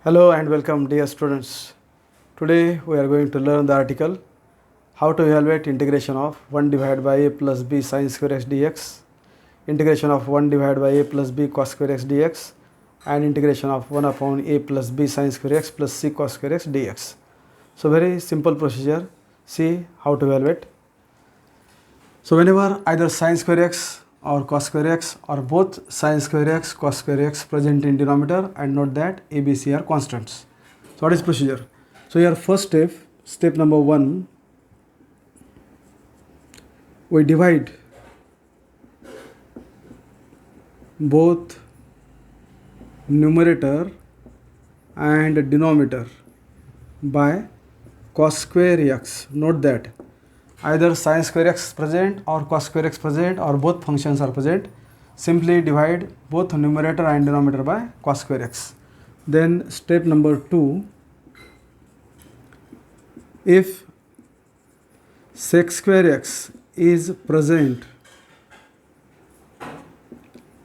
Hello and welcome dear students. Today we are going to learn the article how to evaluate integration of 1 divided by a plus b sin square x dx, integration of 1 divided by a plus b cos square x dx, and integration of 1 upon a plus b sin square x plus c cos square x dx. So very simple procedure. See how to evaluate. So whenever either sin square x or cos square x or both sin square x, cos square x present in denominator, and note that a, b, c are constants. So what is procedure? So here first step number 1, we divide both numerator and denominator by cos square x. Note that either sin square x present or cos square x present or both functions are present. Simply divide both numerator and denominator by cos square x. Then step number 2, if sec square x is present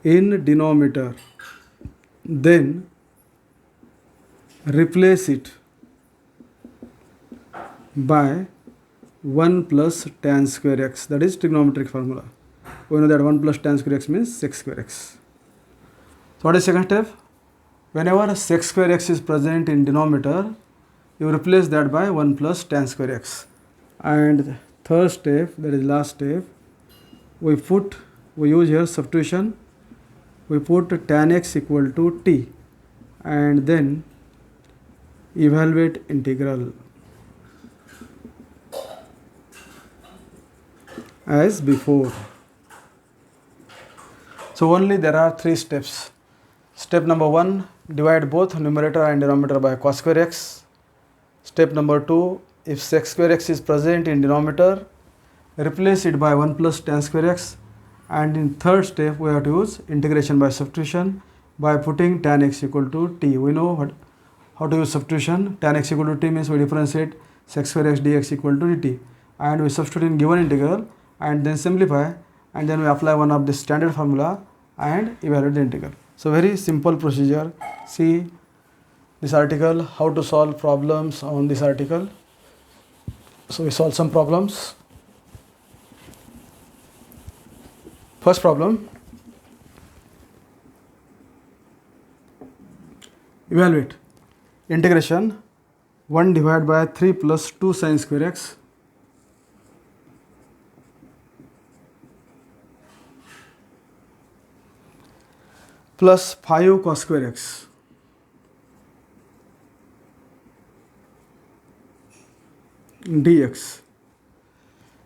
in denominator, then replace it by 1 plus tan square x, that is trigonometric formula. We know that 1 plus tan square x means sec square x. So what is second step? Whenever sec square x is present in denominator, you replace that by 1 plus tan square x. And third step, that is last step, we use here substitution. We put tan x equal to t and then evaluate integral as before. So only there are 3 steps. Step number 1, divide both numerator and denominator by cos square x. Step number 2, if sec square x is present in denominator, replace it by 1 plus tan square x. And in third step, we have to use integration by substitution by putting tan x equal to t. We know how to use substitution. Tan x equal to t means we differentiate sec square x dx equal to dt. And we substitute in given integral and then simplify, and then we apply one of the standard formula and evaluate the integral. So very simple procedure. See this article, how to solve problems on this article. So we solve some problems. First problem, evaluate integration 1 divided by 3 plus 2 sin square x plus 5 cos square x dx.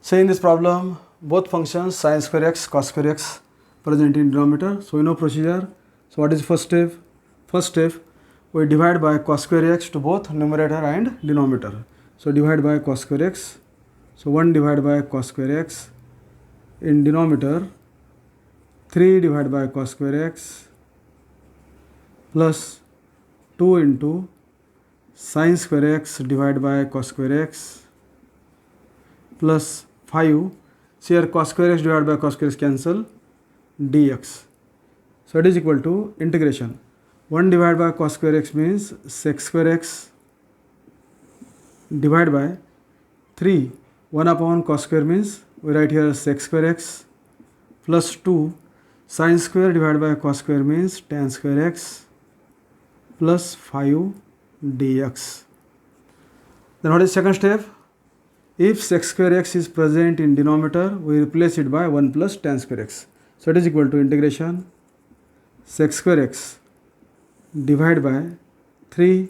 So in this problem, both functions sin square x, cos square x present in denominator. So we know procedure. So what is first step? First step, we divide by cos square x to both numerator and denominator. So divide by cos square x. So 1 divided by cos square x in denominator, 3 divided by cos square x plus 2 into sin square x divided by cos square x plus 5. So here cos square x divided by cos square x cancel, dx. So it is equal to integration 1 divided by cos square x means sec square x divided by 3 1 upon cos square means we write here sec square x plus 2 sin square divided by cos square means tan square x plus 5 dx. Then what is second step? If sec square x is present in denominator, we replace it by 1 plus tan square x. So it is equal to integration sec square x divided by 3,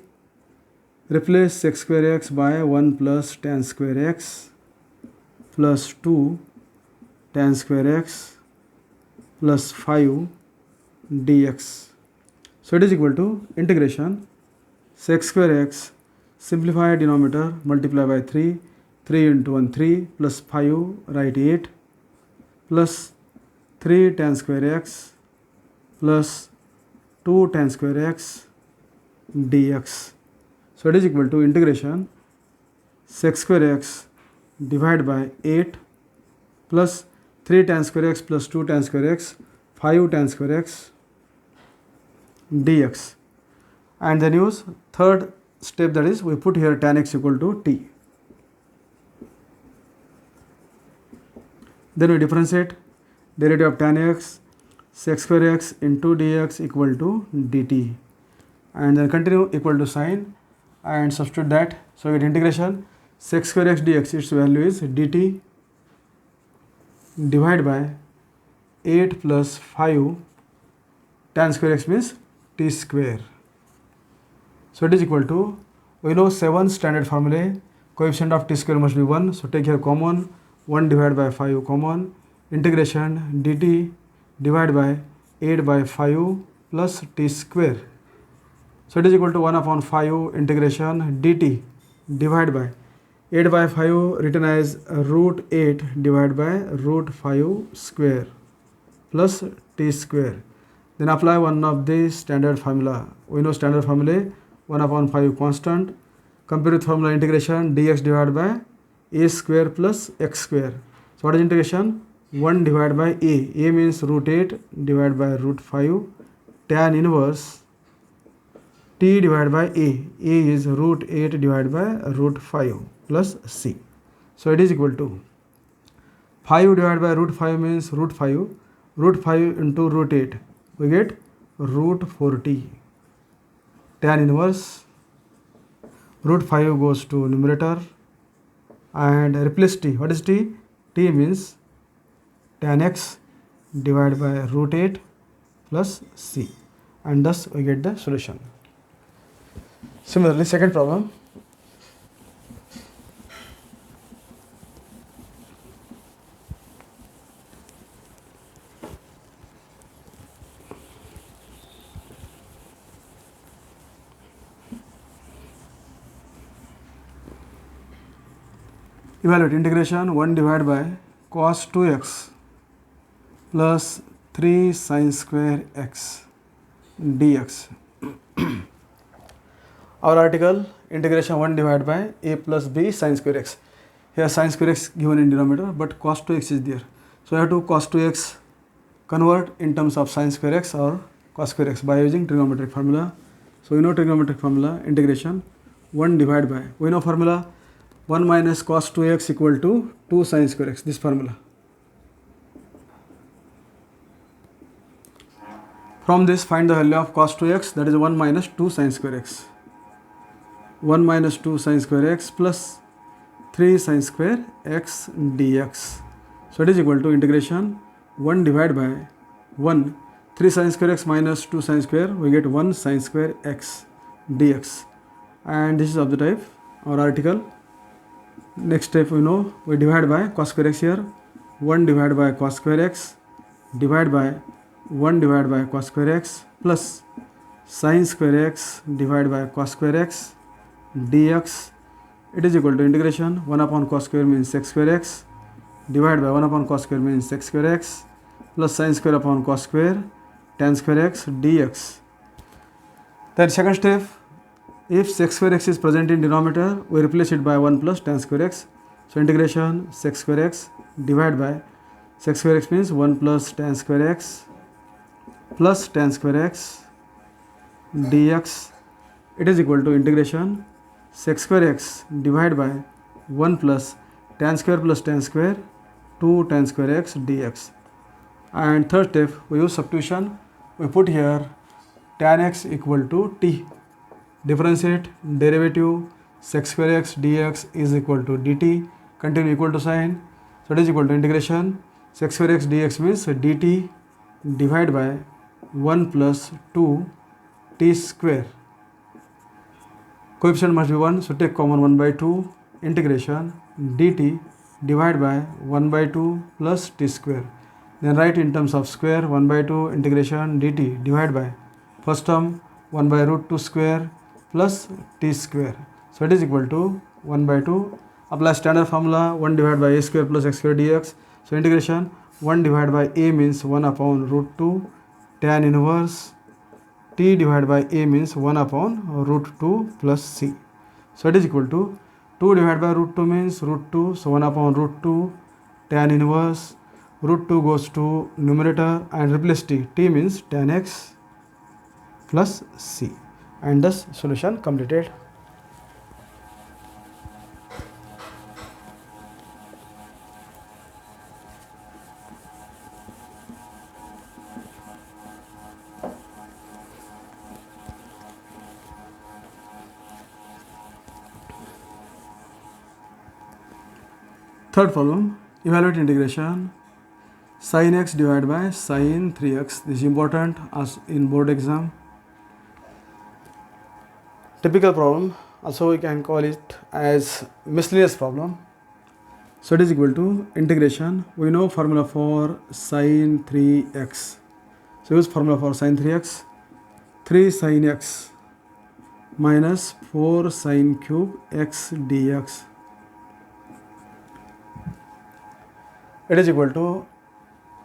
replace sec square x by 1 plus tan square x plus 2 tan square x plus 5 dx. So it is equal to integration sec square x, simplify denominator, multiply by 3, 3 into 1 3 plus 5, write 8 plus 3 tan square x plus 2 tan square x dx. So it is equal to integration sec square x divided by 8 plus 3 tan square x plus 2 tan square x, 5 tan square x dx. and then use third step, that is we put here tan x equal to t. Then we differentiate derivative of tan x, sec square x into dx equal to dt, and then continue equal to sign and substitute that. So we get integration sec square x dx, its value is dt divided by 8 plus 5 tan square x means t square. So it is equal to, we know 7 standard formulae, coefficient of t square must be 1, so take here common, 1 divided by 5 common, integration dt divided by 8 by 5 plus t square. So it is equal to 1 upon 5 integration dt divided by 8 by 5 written as root 8 divided by root 5 square plus t square. Then apply one of the standard formula. We know standard formula 1 upon 5 constant. Compare with formula integration dx divided by a square plus x square. So what is integration? 1 divided by a. A means root 8 divided by root 5 tan inverse t divided by a. A is root 8 divided by root 5 plus c. So it is equal to 5 divided by root 5 means root 5. Root 5 into root 8. We get root 40. Tan inverse root 5 goes to numerator and replace t. What is t? T means tan x divided by root 8 plus c, and thus we get the solution. Similarly, second problem. Evaluate integration 1 divided by cos 2x plus 3 sin square x dx. Our article integration 1 divided by a plus b sin square x. Here sin square x given in denominator, but cos 2x is there. So I have to cos 2x convert in terms of sin square x or cos square x by using trigonometric formula. So we know trigonometric formula integration 1 divided by, we know formula 1 minus cos 2x equal to 2 sin square x, this formula. From this find the value of cos 2x, that is 1 minus 2 sin square x. 1 minus 2 sin square x plus 3 sin square x dx. So it is equal to integration 1 divided by 1, 3 sin square x minus 2 sin square, we get 1 sin square x dx, and this is of the type our article. Next step, we know we divide by cos square x here, 1 divided by cos square x divided by 1 divided by cos square x plus sin square x divided by cos square x dx. It is equal to integration 1 upon cos square means sec square x divided by 1 upon cos square means sec square x plus sin square upon cos square tan square x dx. Then second step, if sec square x is present in denominator, we replace it by 1 plus tan square x. So integration sec square x divided by sec square x means 1 plus tan square x plus tan square x dx. It is equal to integration sec square x divided by 1 plus tan square 2 tan square x dx. And third step, we use substitution. We put here tan x equal to t. Differentiate derivative sec square x dx is equal to dt. Continue equal to sign. So it is equal to integration sec square x dx means dt divided by 1 plus 2 t square. Coefficient must be 1, so take common 1 by 2 integration dt divided by 1 by 2 plus t square. Then write in terms of square 1 by 2 integration dt divided by first term 1 by root 2 square plus t square. So it is equal to 1 by 2. Apply standard formula 1 divided by a square plus x square dx. So integration 1 divided by a means 1 upon root 2 tan inverse t divided by a means 1 upon root 2 plus c. So it is equal to 2 divided by root 2 means root 2. So 1 upon root 2 tan inverse root 2 goes to numerator and replace t. T means tan x plus c. and thus solution completed. Third problem, evaluate integration sin x divided by sin 3x. This is important as in board exam. Typical problem, also we can call it as miscellaneous problem. So it is equal to integration. We know formula for sin 3x. So use formula for sin 3x. 3 sin x minus 4 sin cube x dx. It is equal to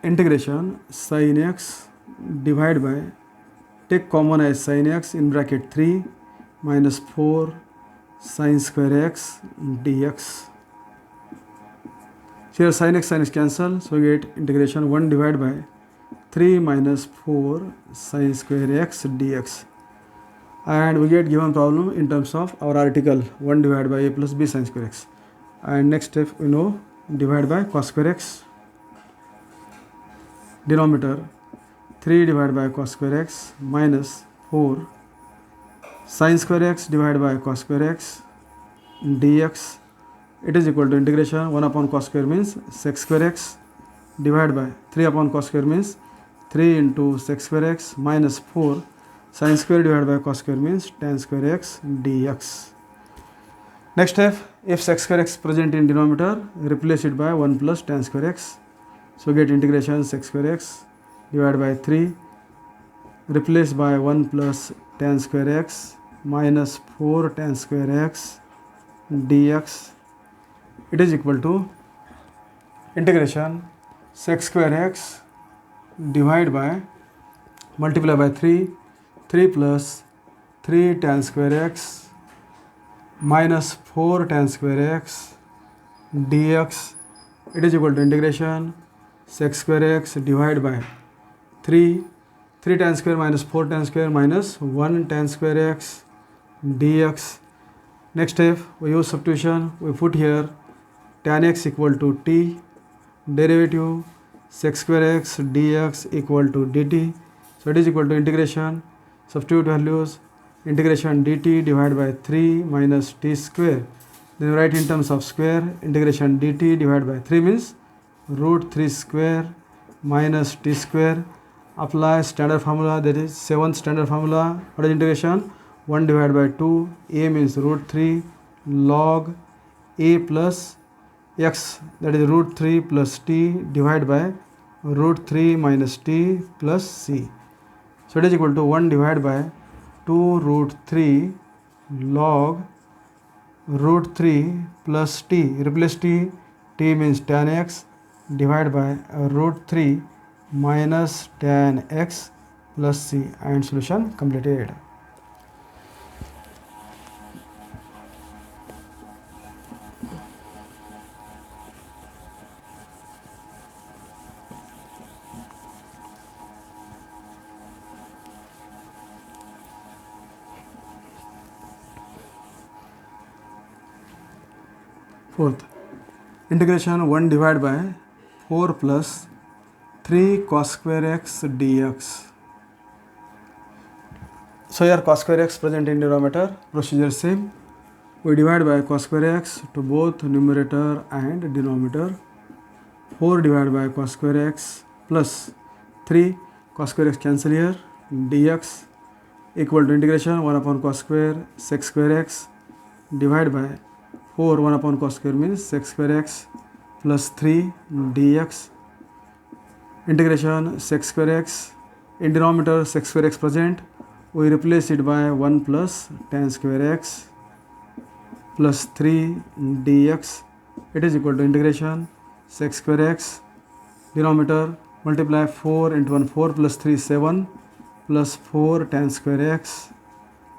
integration sin x divided by, take common as sin x in bracket 3 minus 4 sin square x dx. Here sin x cancel, so we get integration 1 divided by 3 minus 4 sin square x dx. And we get given problem in terms of our article 1 divided by a plus b sin square x. And next step we know divide by cos square x. Denominator 3 divided by cos square x minus 4 sin square x divided by cos square x dx. It is equal to integration 1 upon cos square means sec square x divided by 3 upon cos square means 3 into sec square x minus 4 sin square divided by cos square means tan square x dx. Next step, if sec square x present in denominator, replace it by 1 plus tan square x. So get integration sec square x divided by 3 replaced by 1 plus tan square x minus 4 tan square x dx. It is equal to integration sec square x divided by multiply by 3 plus 3 tan square x minus 4 tan square x dx. It is equal to integration sec square x divided by 3 tan square minus 4 tan square minus 1 tan square x dx. Next step, we use substitution. We put here tan x equal to t, derivative sec square x dx equal to dt. So it is equal to integration, substitute values, integration dt divided by 3 minus t square. Then write in terms of square, integration dt divided by 3 means root 3 square minus t square. Apply standard formula, that is 7th standard formula. What is integration? 1 divided by 2, a means root 3 log a plus x, that is root 3 plus t divided by root 3 minus t plus c. So it is equal to 1 divided by 2 root 3 log root 3 plus t, replace t, t means tan x divided by root 3 minus tan x plus c, and solution completed. Fourth, integration 1 divided by 4 plus 3 cos square x dx. So here cos square x present in denominator, procedure same. We divide by cos square x to both numerator and denominator. 4 divided by cos square x plus 3 cos square x cancel here dx equal to integration 1 upon cos square sec square x divided by 4 1 upon cos square means sec square x plus 3 dx. Integration sec square x, in denominator sec square x present, we replace it by 1 plus tan square x plus 3 dx. It is equal to integration sec square x, denominator multiply 4 into 1 4 plus 3 7 plus 4 tan square x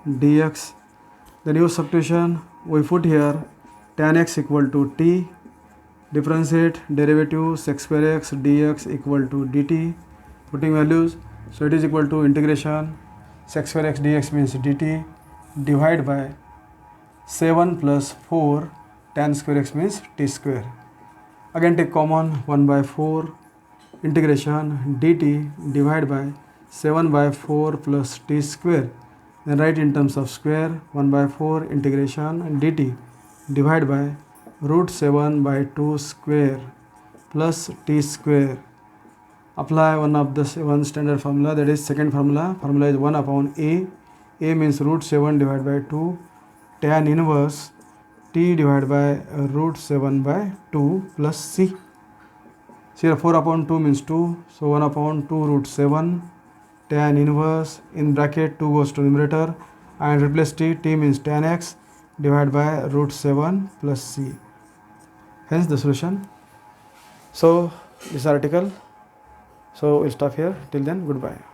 dx. Then use substitution, we put here tan x equal to t, differentiate derivative sec square x dx equal to dt, putting values. So it is equal to integration sec square x dx means dt, divide by 7 plus 4 tan square x means t square. Again take common, 1 by 4 integration dt divided by 7 by 4 plus t square. Then write in terms of square, 1 by 4 integration dt divided by root 7 by 2 square plus t square. Apply one of the one standard formula, that is second formula. Formula is 1 upon a. A means root 7 divided by 2 tan inverse t divided by root 7 by 2 plus c. Here 4 upon 2 means 2, so 1 upon 2 root 7 tan inverse in bracket 2 goes to numerator and replace t. T means tan x divided by root 7 plus c. Hence the solution. So this article. So we'll stop here. Till then, goodbye.